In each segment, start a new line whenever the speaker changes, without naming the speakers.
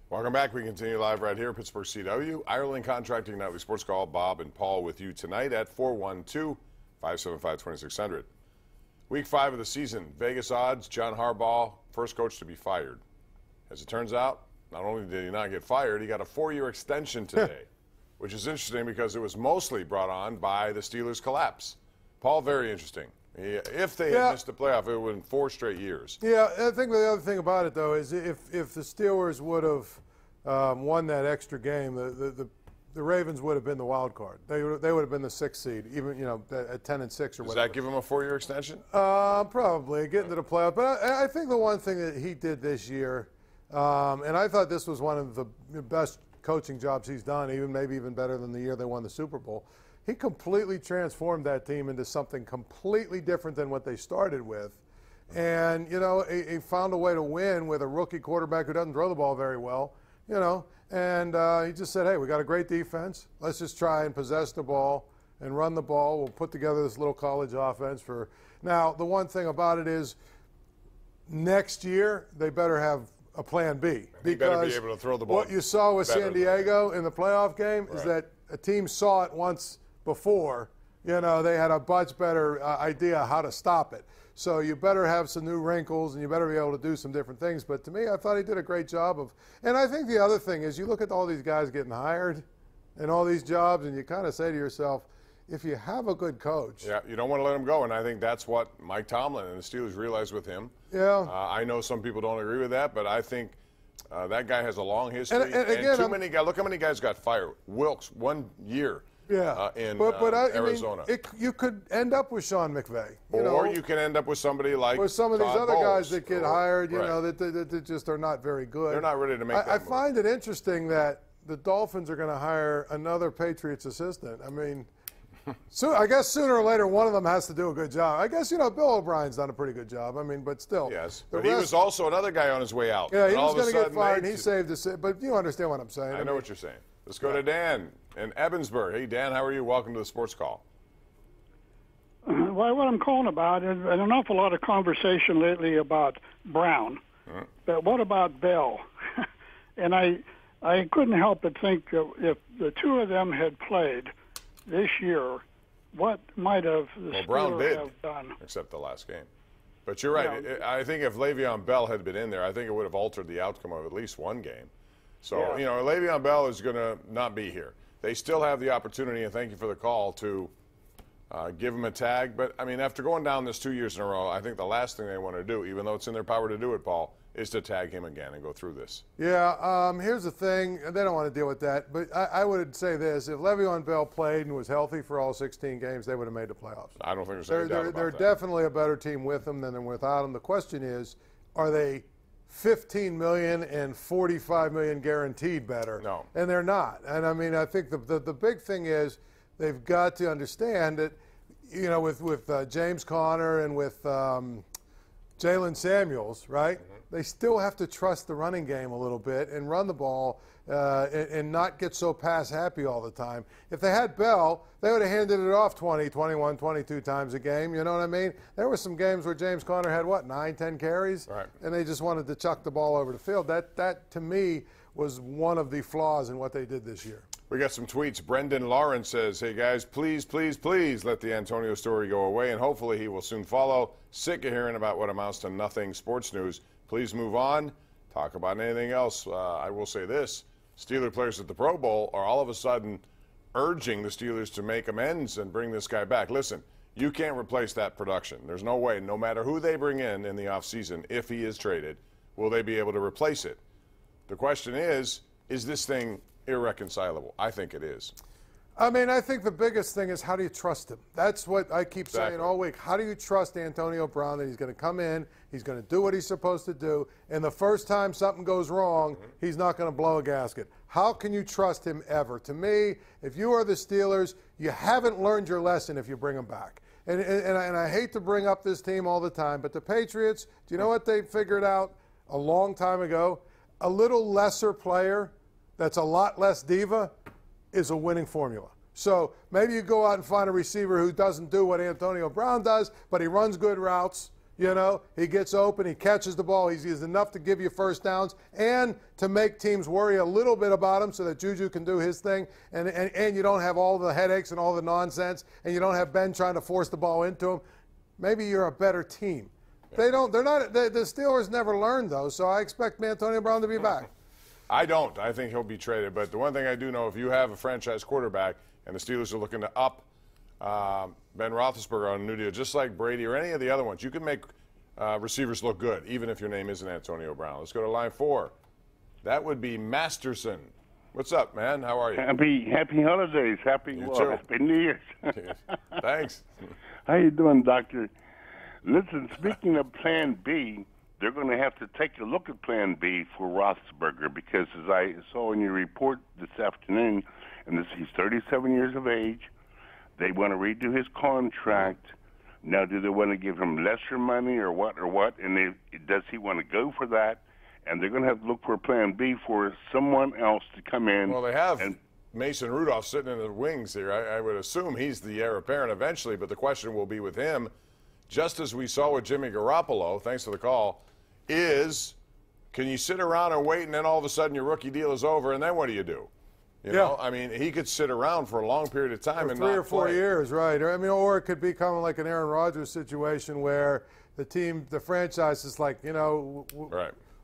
Welcome back. We continue live right here, Pittsburgh CW. Ireland Contracting Nightly Sports Call. Bob and Paul with you tonight at 412-575-2600. Week 5 of the season. Vegas odds, John Harbaugh, first coach to be fired. As it turns out, not only did he not get fired, he got a 4-year extension today, which is interesting because it was mostly brought on by the Steelers' collapse. Paul, very interesting. If they had missed the playoff, it would have been 4 straight years.
Yeah, I think the other thing about it, though, is if the Steelers would have won that extra game, the Ravens would have been the wild card. They would have been the 6th seed, even at 10-6 or whatever.
Does that give him a 4-year extension?
Probably getting to the playoff. But I think the one thing that he did this year, and I thought this was one of the best coaching jobs he's done, maybe even better than the year they won the Super Bowl. He completely transformed that team into something completely different than what they started with. And, he found a way to win with a rookie quarterback who doesn't throw the ball very well, and he just said, hey, we got a great defense. Let's just try and possess the ball and run the ball. We'll put together this little college offense for – now, the one thing about it is next year they better have a plan B.
He better be able to throw the ball.
What you saw with San Diego in the playoff game is that a team saw it once before, they had a much better idea how to stop it. So you better have some new wrinkles, and you better be able to do some different things. But to me, I thought he did a great job of. And I think the other thing is, you look at all these guys getting hired, and all these jobs, and you kind of say to yourself, if you have a good coach,
you don't want to let him go. And I think that's what Mike Tomlin and the Steelers realized with him.
Yeah.
I know some people don't agree with that, but I think that guy has a long history.
And again,
too many guys. Look how many guys got fired. Wilkes, 1 year. In Arizona.
You could end up with Sean McVay.
Or you can end up with somebody like
with some of these other guys that get hired, that just are not very good.
They're not ready to make that
I
move.
find it interesting that the Dolphins are going to hire another Patriots assistant. I mean, so I guess sooner or later one of them has to do a good job. I guess, Bill O'Brien's done a pretty good job. I mean, but still.
Yes, but he was also another guy on his way out.
Yeah, he was going to get fired, and he saved us. But you understand what I'm saying.
I know what you're saying. Let's go to Dan in Evansburg. Hey, Dan, how are you? Welcome to the Sports Call.
Well, what I'm calling about is an awful lot of conversation lately about Brown. But what about Bell? And I couldn't help but think if the two of them had played this year, what might have the Steelers
Brown did,
have done?
Except the last game. But you're right. I think if Le'Veon Bell had been in there, I think it would have altered the outcome of at least one game. So, Le'Veon Bell is going to not be here. They still have the opportunity, and thank you for the call, to give him a tag. But, I mean, after going down this 2 years in a row, I think the last thing they want to do, even though it's in their power to do it, Paul, is to tag him again and go through this.
Yeah, here's the thing. They don't want to deal with that. But I would say this. If Le'Veon Bell played and was healthy for all 16 games, they would have made the playoffs.
I don't think there's any doubt about that.
They're definitely a better team with him than without him. The question is, are they $15 million and $45 million guaranteed better?
No.
And they're not. And, I mean, I think the big thing is they've got to understand that, with James Conner and with Jalen Samuels, right? Mm-hmm. They still have to trust the running game a little bit and run the ball and not get so pass happy all the time. If they had Bell, they would have handed it off 20, 21, 22 times a game. You know what I mean? There were some games where James Conner had, 9, 10 carries?
Right.
And they just wanted to chuck the ball over the field. That to me, was one of the flaws in what they did this year.
We got some tweets. Brendan Lawrence says, hey, guys, please, please, please let the Antonio story go away, and hopefully he will soon follow. Sick of hearing about what amounts to nothing sports news. Please move on. Talk about anything else. I will say this. Steeler players at the Pro Bowl are all of a sudden urging the Steelers to make amends and bring this guy back. Listen, you can't replace that production. There's no way, no matter who they bring in the offseason, if he is traded, will they be able to replace it? The question is this thing irreconcilable? I think it is.
I mean, I think the biggest thing is, how do you trust him? That's what I keep saying all week. How do you trust Antonio Brown that he's going to come in, he's going to do what he's supposed to do, and the first time something goes wrong, he's not going to blow a gasket? How can you trust him ever? To me, if you are the Steelers, you haven't learned your lesson if you bring him back. And I hate to bring up this team all the time, but the Patriots, do you know what they figured out a long time ago? A little lesser player that's a lot less diva is a winning formula. So maybe you go out and find a receiver who doesn't do what Antonio Brown does, but he runs good routes. You know, he gets open, he catches the ball. He's enough to give you first downs and to make teams worry a little bit about him so that Juju can do his thing. And you don't have all the headaches and all the nonsense, and you don't have Ben trying to force the ball into him. Maybe you're a better team. They're not. The Steelers never learned, though, so I expect Antonio Brown to be back.
I don't. I think he'll be traded. But the one thing I do know, if you have a franchise quarterback and the Steelers are looking to up Ben Roethlisberger on a new deal, just like Brady or any of the other ones, you can make receivers look good, even if your name isn't Antonio Brown. Let's go to line 4. That would be Masterson. What's up, man? How are you?
Happy holidays. Happy New Year's.
Thanks.
How you doing, Doctor? Listen, speaking of Plan B, they're going to have to take a look at Plan B for Roethlisberger because, as I saw in your report this afternoon, he's 37 years of age. They want to redo his contract. Now, do they want to give him lesser money or what? And does he want to go for that? And they're going to have to look for a Plan B for someone else to come in.
Well, they have Mason Rudolph sitting in the wings here. I would assume he's the heir apparent eventually, but the question will be with him, just as we saw with Jimmy Garoppolo, thanks for the call, is can you sit around and wait and then all of a sudden your rookie deal is over and then what do you do? You know, I mean, he could sit around for a long period of time and not play.
3 or 4 years, right? I mean, or it could become like an Aaron Rodgers situation where the franchise is like, you know,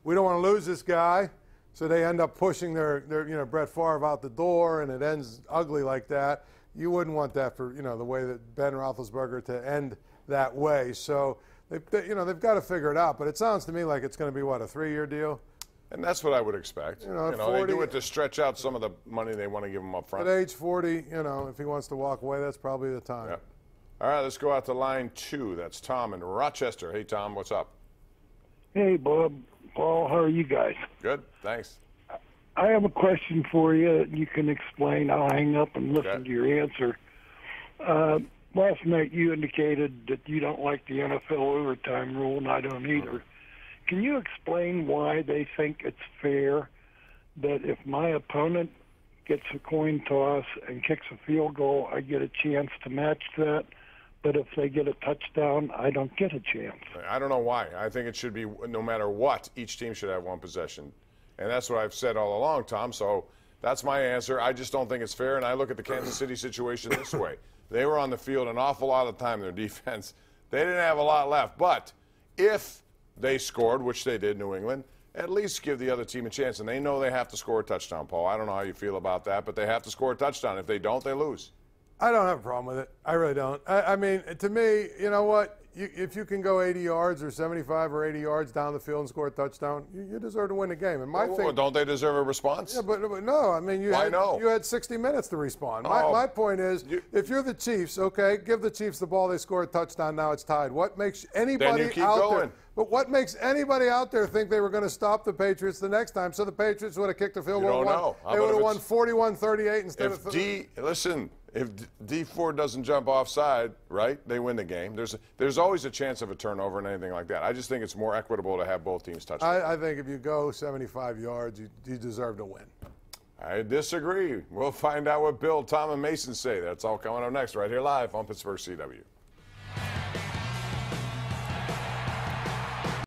we don't want to lose this guy, so they end up pushing their Brett Favre out the door, and it ends ugly like that. You wouldn't want that for the way that Ben Roethlisberger to end that way. So they've got to figure it out. But it sounds to me like it's going to be what, a 3-year deal.
And that's what I would expect.
40,
they do it to stretch out some of the money they want to give him up front.
At age 40, if he wants to walk away, that's probably the time.
Yeah. All right, let's go out to line 2. That's Tom in Rochester. Hey, Tom, what's up?
Hey, Bob. Paul, how are you guys?
Good, thanks.
I have a question for you. You can explain. I'll hang up and listen to your answer. Last night you indicated that you don't like the NFL overtime rule, and I don't either. Can you explain why they think it's fair that if my opponent gets a coin toss and kicks a field goal, I get a chance to match that, but if they get a touchdown, I don't get a chance?
I don't know why. I think it should be no matter what, each team should have one possession. And that's what I've said all along, Tom. So that's my answer. I just don't think it's fair, and I look at the Kansas City situation this way. They were on the field an awful lot of time, their defense. They didn't have a lot left. But if they scored, which they did, New England, at least give the other team a chance. And they know they have to score a touchdown, Paul. I don't know how you feel about that, but they have to score a touchdown. If they don't, they lose.
I don't have a problem with it. I really don't. I mean, to me, you know what? If you can go 80 yards or 75 or 80 yards down the field and score a touchdown, you deserve to win the game. And my thing,
don't they deserve a response?
Yeah, but no. I mean, you had 60 minutes to respond. My point is, if you're the Chiefs, okay, give the Chiefs the ball. They score a touchdown. Now it's tied. What makes anybody out there? But what makes anybody out there think they were going to stop the Patriots the next time? So the Patriots would have kicked the field goal. They would have won 41-38 instead of.
Listen. If Dee Ford doesn't jump offside, right, they win the game. There's always a chance of a turnover and anything like that. I just think it's more equitable to have both teams touch.
I think if you go 75 yards, you deserve to win.
I disagree. We'll find out what Bill, Tom, and Mason say. That's all coming up next right here live on Pittsburgh CW.